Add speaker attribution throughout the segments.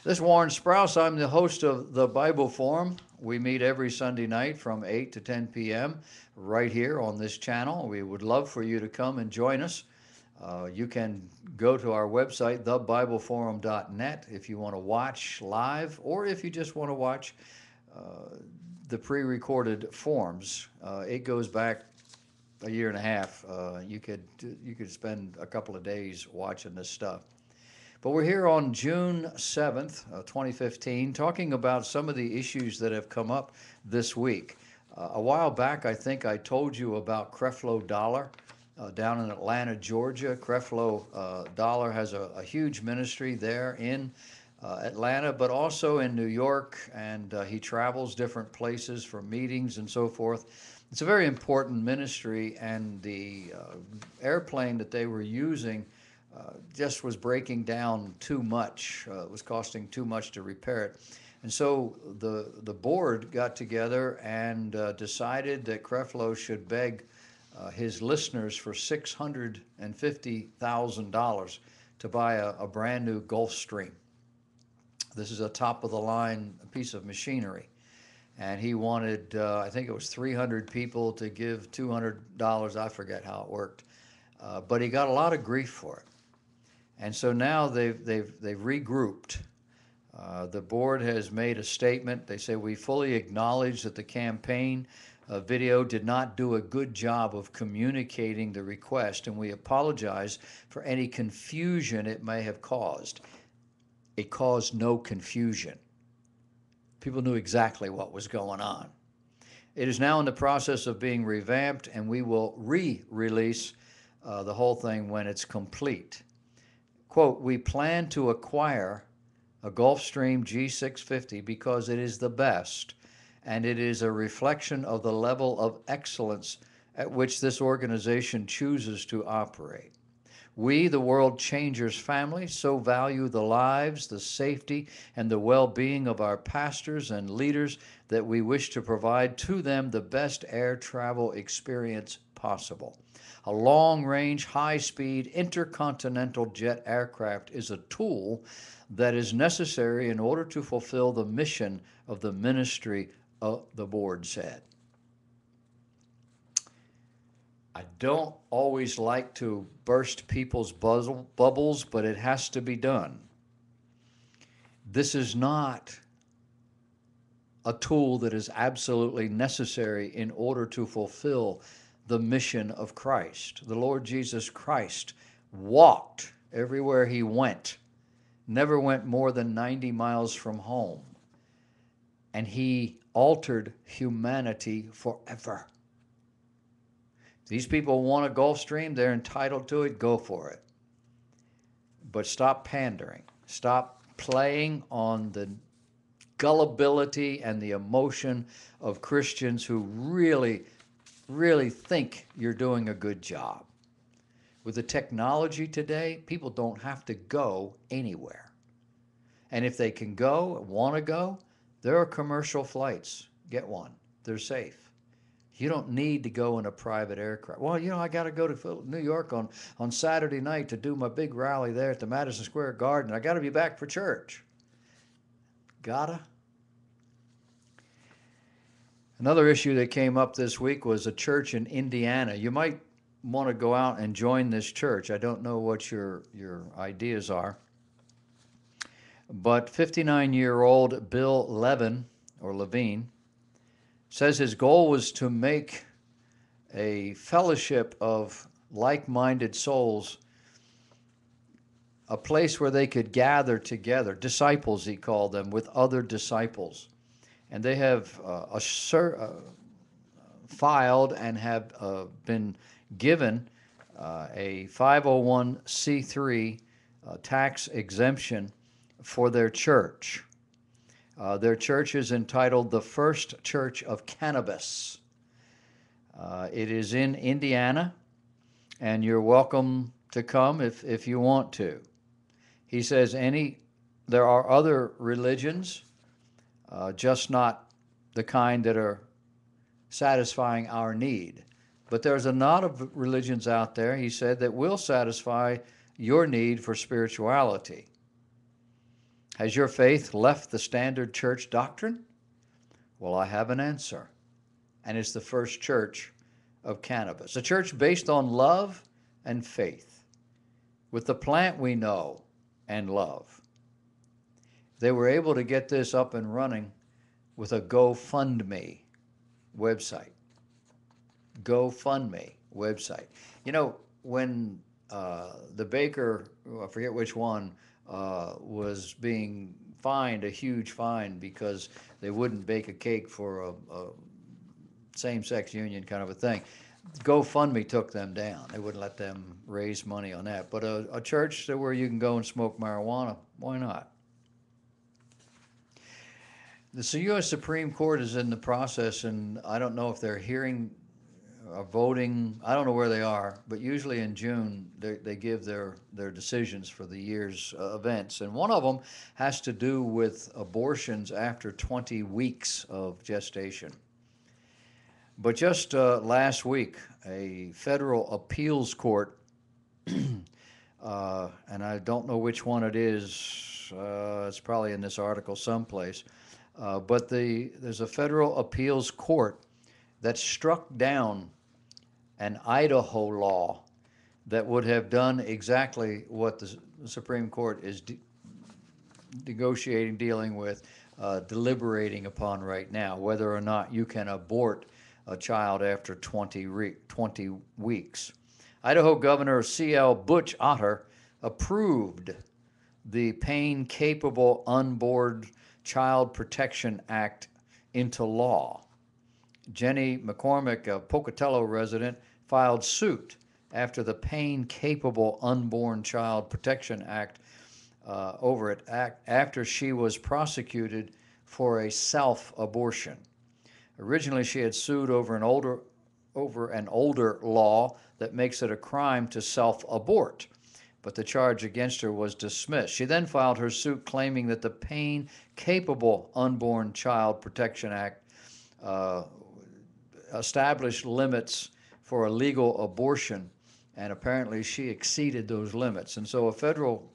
Speaker 1: This is Warren Sprouse. I'm the host of the Bible Forum. We meet every Sunday night from 8 to 10 p.m. right here on this channel. We would love for you to come and join us. You can go to our website, thebibleforum.net, if you want to watch live or if you just want to watch the pre-recorded forums. It goes back a year and a half. You could spend a couple of days watching this stuff. But we're here on June 7th, 2015, talking about some of the issues that have come up this week. A while back, I think I told you about Creflo Dollar down in Atlanta, Georgia. Creflo Dollar has a huge ministry there in Atlanta, but also in New York, and he travels different places for meetings and so forth. It's a very important ministry, and the airplane that they were using just was breaking down too much. It was costing too much to repair it. And so the board got together and decided that Creflo should beg his listeners for $650,000 to buy a brand new Gulfstream. This is a top-of-the-line piece of machinery. And he wanted, I think it was 300 people to give $200. I forget how it worked. But he got a lot of grief for it. And so now they've regrouped. The board has made a statement. They say, we fully acknowledge that the campaign video did not do a good job of communicating the request, and we apologize for any confusion it may have caused. It caused no confusion. People knew exactly what was going on. It is now in the process of being revamped, and we will re-release the whole thing when it's complete. Quote, we plan to acquire a Gulfstream G650 because it is the best, and it is a reflection of the level of excellence at which this organization chooses to operate. We, the World Changers family, so value the lives, the safety, and the well-being of our pastors and leaders that we wish to provide to them the best air travel experience possible. A long-range, high-speed, intercontinental jet aircraft is a tool that is necessary in order to fulfill the mission of the ministry, the board said. I don't always like to burst people's bubbles, but it has to be done. This is not a tool that is absolutely necessary in order to fulfill the mission of Christ. The Lord Jesus Christ walked everywhere he went, never went more than 90 miles from home, and he altered humanity forever. These people want a Gulfstream, they're entitled to it, go for it. But stop pandering. Stop playing on the gullibility and the emotion of Christians who really think you're doing a good job. With the technology today, people don't have to go anywhere. And if they can go, want to go, there are commercial flights. Get one. They're safe. You don't need to go in a private aircraft. Well, I got to go to New York on Saturday night to do my big rally there at the Madison Square Garden. I got to be back for church. Gotta? Another issue that came up this week was a church in Indiana. You might want to go out and join this church. I don't know what your ideas are. But 59-year-old Bill Levine says his goal was to make a fellowship of like-minded souls a place where they could gather together, disciples he called them, with other disciples. And they have filed and have been given a 501c3 tax exemption for their church. Their church is entitled the First Church of Cannabis. It is in Indiana, and you're welcome to come if you want to. He says there are other religions, just not the kind that are satisfying our need. But there's a lot of religions out there, he said, that will satisfy your need for spirituality. Has your faith left the standard church doctrine? Well, I have an answer, and it's the First Church of Cannabis, a church based on love and faith, with the plant we know and love. They were able to get this up and running with a GoFundMe website. GoFundMe website. You know, when the baker, I forget which one, was being fined a huge fine because they wouldn't bake a cake for a same-sex union kind of a thing, GoFundMe took them down. They wouldn't let them raise money on that. But a church where you can go and smoke marijuana, why not? The U.S. Supreme Court is in the process, and I don't know if they're hearing or voting. I don't know where they are, but usually in June they give their decisions for the year's events. And one of them has to do with abortions after 20 weeks of gestation. But just last week, a federal appeals court, and I don't know which one it is, it's probably in this article someplace, but there's a federal appeals court that struck down an Idaho law that would have done exactly what the Supreme Court is negotiating, dealing with, deliberating upon right now, whether or not you can abort a child after 20 weeks. Idaho Governor C.L. Butch Otter approved the Pain-Capable Unborn Child Protection Act into law. Jenny McCormick, a Pocatello resident, filed suit after the Pain-Capable Unborn Child Protection Act after she was prosecuted for a self-abortion. Originally, she had sued over an older law that makes it a crime to self-abort, but the charge against her was dismissed. She then filed her suit claiming that the Pain-Capable Unborn Child Protection Act established limits for a legal abortion, and apparently she exceeded those limits. And so a federal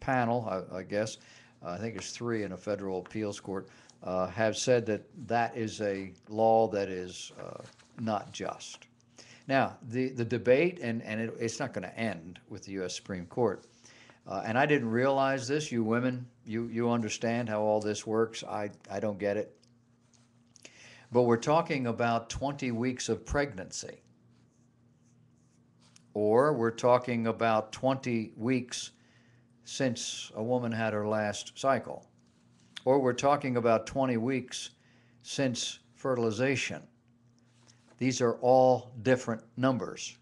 Speaker 1: panel, I guess, I think it's 3 in a federal appeals court, have said that that is a law that is not just. Now, the debate, and it's not going to end with the U.S. Supreme Court, and I didn't realize this. You women, you understand how all this works. I don't get it. But we're talking about 20 weeks of pregnancy, or we're talking about 20 weeks since a woman had her last cycle, or we're talking about 20 weeks since fertilization. These are all different numbers.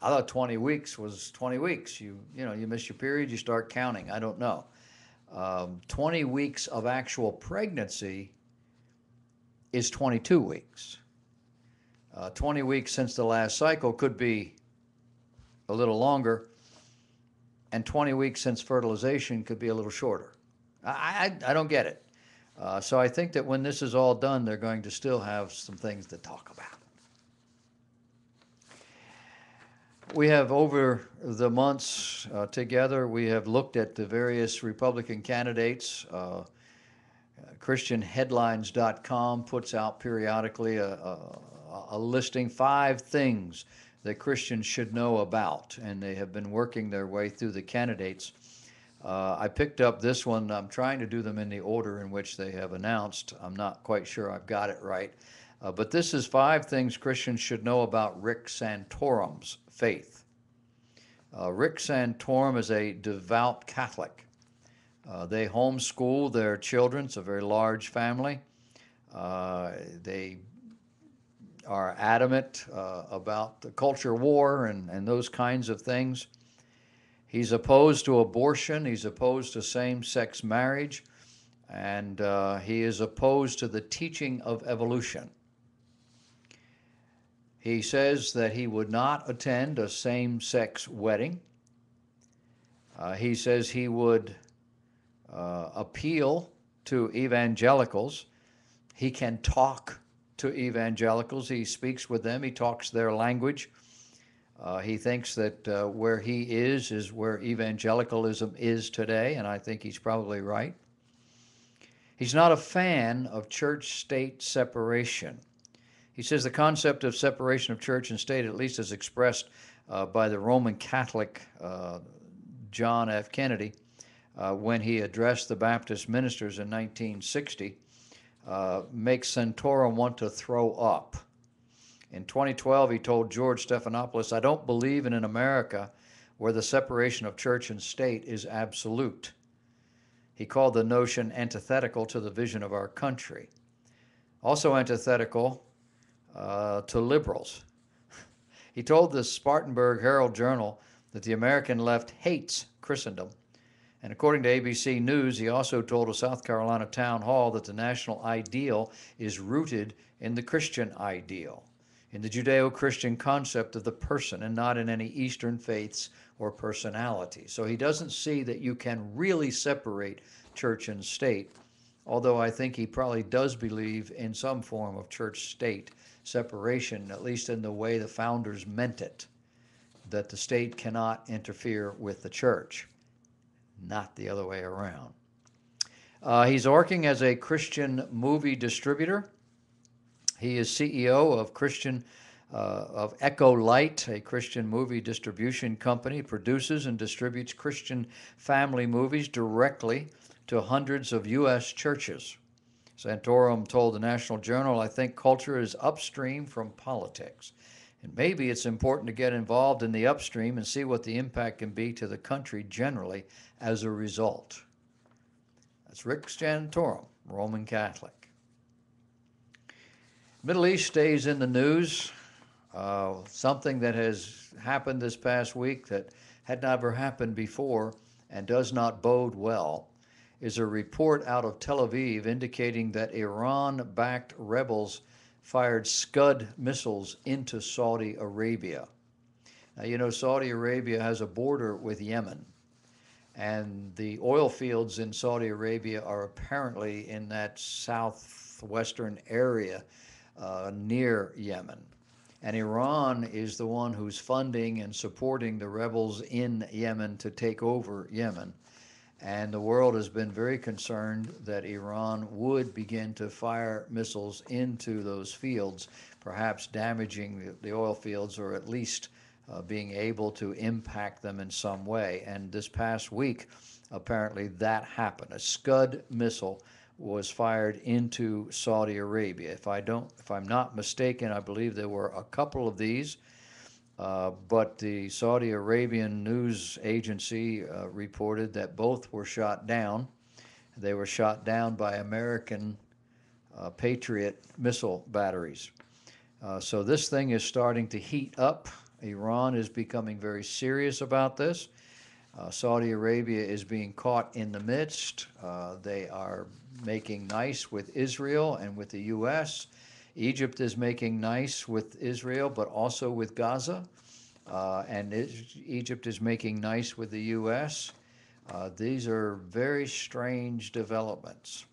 Speaker 1: I thought 20 weeks was 20 weeks. You miss your period, you start counting. I don't know. 20 weeks of actual pregnancy is 22 weeks. 20 weeks since the last cycle could be a little longer, and 20 weeks since fertilization could be a little shorter. I don't get it. So I think that when this is all done, they're going to still have some things to talk about. We have, over the months together, we have looked at the various Republican candidates. ChristianHeadlines.com puts out periodically a listing, 5 things that Christians should know about, and they have been working their way through the candidates. I picked up this one. I'm trying to do them in the order in which they have announced. I'm not quite sure I've got it right. But this is 5 things Christians should know about Rick Santorum's faith. Rick Santorum is a devout Catholic. They homeschool their children. It's a very large family. They are adamant about the culture war and those kinds of things. He's opposed to abortion. He's opposed to same-sex marriage. And he is opposed to the teaching of evolution. He says that he would not attend a same-sex wedding. He says he would appeal to evangelicals. He can talk to evangelicals. He speaks with them. He talks their language. He thinks that where he is where evangelicalism is today, and I think he's probably right. He's not a fan of church-state separation. He says the concept of separation of church and state, at least as expressed by the Roman Catholic John F. Kennedy when he addressed the Baptist ministers in 1960, makes Santorum want to throw up. In 2012, he told George Stephanopoulos, "I don't believe in an America where the separation of church and state is absolute." He called the notion antithetical to the vision of our country. Also antithetical to liberals. He told the Spartanburg Herald-Journal that the American left hates Christendom. And according to ABC News, he also told a South Carolina town hall that the national ideal is rooted in the Christian ideal, in the Judeo-Christian concept of the person, and not in any Eastern faiths or personality. So he doesn't see that you can really separate church and state, although I think he probably does believe in some form of church-state separation, at least in the way the founders meant it, that the state cannot interfere with the church, not the other way around. He's working as a Christian movie distributor. He is CEO of Echo Light, a Christian movie distribution company, produces and distributes Christian family movies directly to hundreds of U.S. churches. Santorum told the National Journal, "I think culture is upstream from politics, and maybe it's important to get involved in the upstream and see what the impact can be to the country generally as a result." That's Rick Santorum, Roman Catholic. Middle East stays in the news. Something that has happened this past week that had never happened before and does not bode well is a report out of Tel Aviv indicating that Iran-backed rebels fired Scud missiles into Saudi Arabia. Now, you know, Saudi Arabia has a border with Yemen, and the oil fields in Saudi Arabia are apparently in that southwestern area near Yemen. And Iran is the one who's funding and supporting the rebels in Yemen to take over Yemen. And the world has been very concerned that Iran would begin to fire missiles into those fields, perhaps damaging the oil fields, or at least being able to impact them in some way. And this past week, apparently that happened. A Scud missile was fired into Saudi Arabia. If I'm not mistaken, I believe there were a couple of these. But the Saudi Arabian news agency reported that both were shot down. They were shot down by American Patriot missile batteries. So this thing is starting to heat up. Iran is becoming very serious about this. Saudi Arabia is being caught in the midst. They are making nice with Israel and with the U.S. Egypt is making nice with Israel, but also with Gaza. And Egypt is making nice with the U.S. These are very strange developments.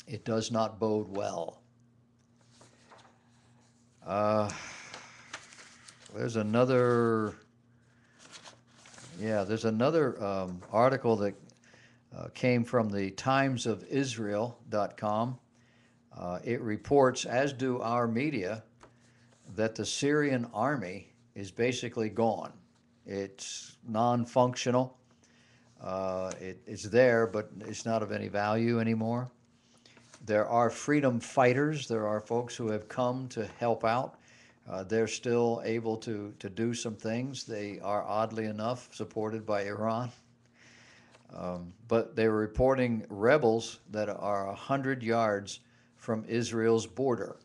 Speaker 1: It does not bode well. There's another article that came from the timesofisrael.com. It reports, as do our media, that the Syrian army is basically gone. It's non-functional. It's there, but it's not of any value anymore. There are freedom fighters. There are folks who have come to help out. They're still able to do some things. They are, oddly enough, supported by Iran. But they were reporting rebels that are 100 yards from Israel's border.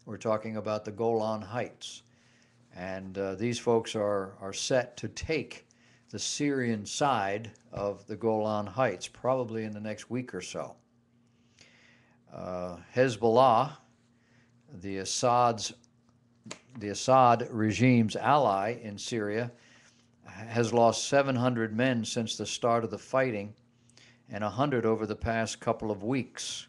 Speaker 1: We're talking about the Golan Heights. And these folks are set to take the Syrian side of the Golan Heights, probably in the next week or so. Hezbollah, the Assad regime's ally in Syria, has lost 700 men since the start of the fighting and 100 over the past couple of weeks.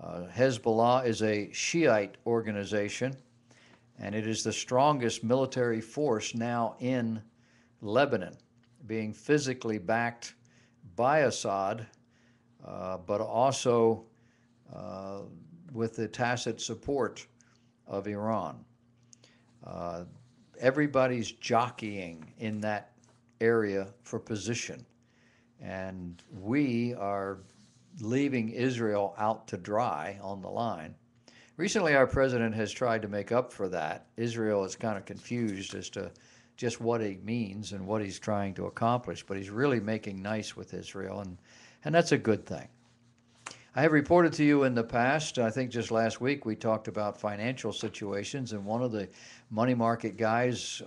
Speaker 1: Hezbollah is a Shiite organization, and it is the strongest military force now in Lebanon, being physically backed by Assad, but also with the tacit support of Iran. Uh, Everybody's jockeying in that area for position, and we are leaving Israel out to dry on the line. Recently, our president has tried to make up for that. Israel is kind of confused as to just what he means and what he's trying to accomplish, but he's really making nice with Israel, and that's a good thing. I have reported to you in the past, I think just last week, we talked about financial situations, and one of the money market guys,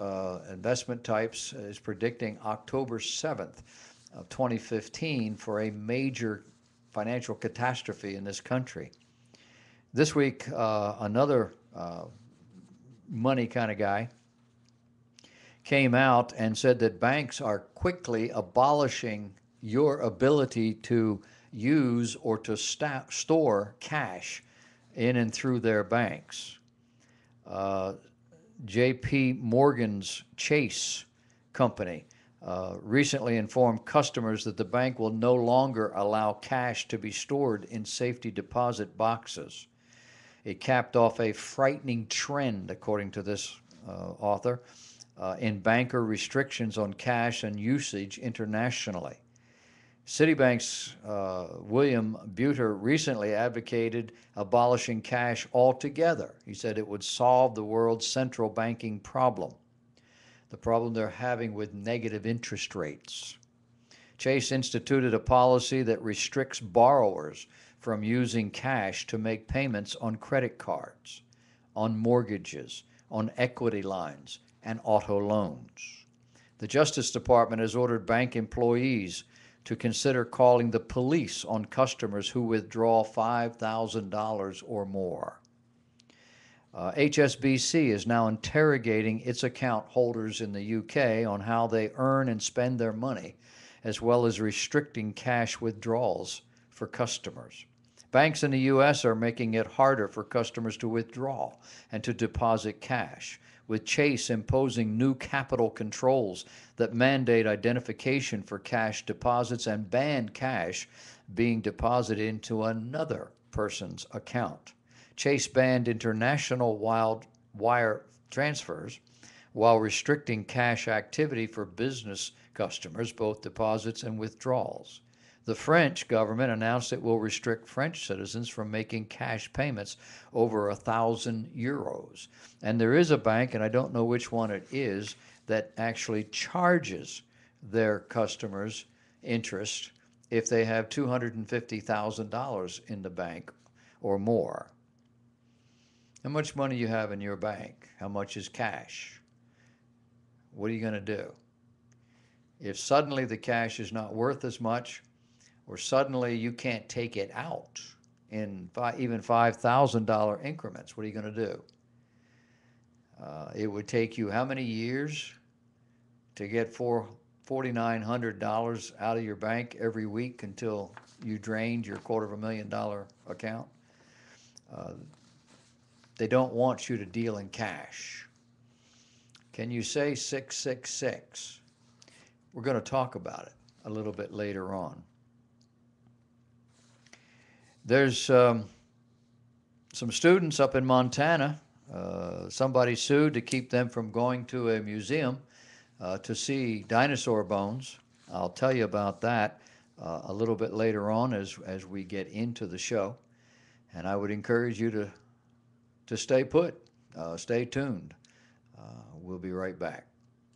Speaker 1: investment types, is predicting October 7th of 2015 for a major financial catastrophe in this country. This week, another money kind of guy came out and said that banks are quickly abolishing your ability to use or to store cash in and through their banks. J.P. Morgan's Chase company recently informed customers that the bank will no longer allow cash to be stored in safety deposit boxes. It capped off a frightening trend, according to this author, in banker restrictions on cash and usage internationally. Citibank's William Buter recently advocated abolishing cash altogether. He said it would solve the world's central banking problem, the problem they're having with negative interest rates. Chase instituted a policy that restricts borrowers from using cash to make payments on credit cards, on mortgages, on equity lines, and auto loans. The Justice Department has ordered bank employees to consider calling the police on customers who withdraw $5,000 or more. HSBC is now interrogating its account holders in the UK on how they earn and spend their money, as well as restricting cash withdrawals for customers. Banks in the U.S. are making it harder for customers to withdraw and to deposit cash, with Chase imposing new capital controls that mandate identification for cash deposits and ban cash being deposited into another person's account. Chase banned international wire transfers while restricting cash activity for business customers, both deposits and withdrawals. The French government announced it will restrict French citizens from making cash payments over 1,000 euros. And there is a bank, and I don't know which one it is, that actually charges their customers interest if they have $250,000 in the bank or more. How much money you have in your bank? How much is cash? What are you going to do? If suddenly the cash is not worth as much, or suddenly you can't take it out in even $5,000 increments, what are you going to do? It would take you how many years to get $4,900 out of your bank every week until you drained your $250,000 account? They don't want you to deal in cash. Can you say 666? We're going to talk about it a little bit later on. There's some students up in Montana. Somebody sued to keep them from going to a museum to see dinosaur bones. I'll tell you about that a little bit later on as we get into the show. And I would encourage you to stay put, stay tuned. We'll be right back.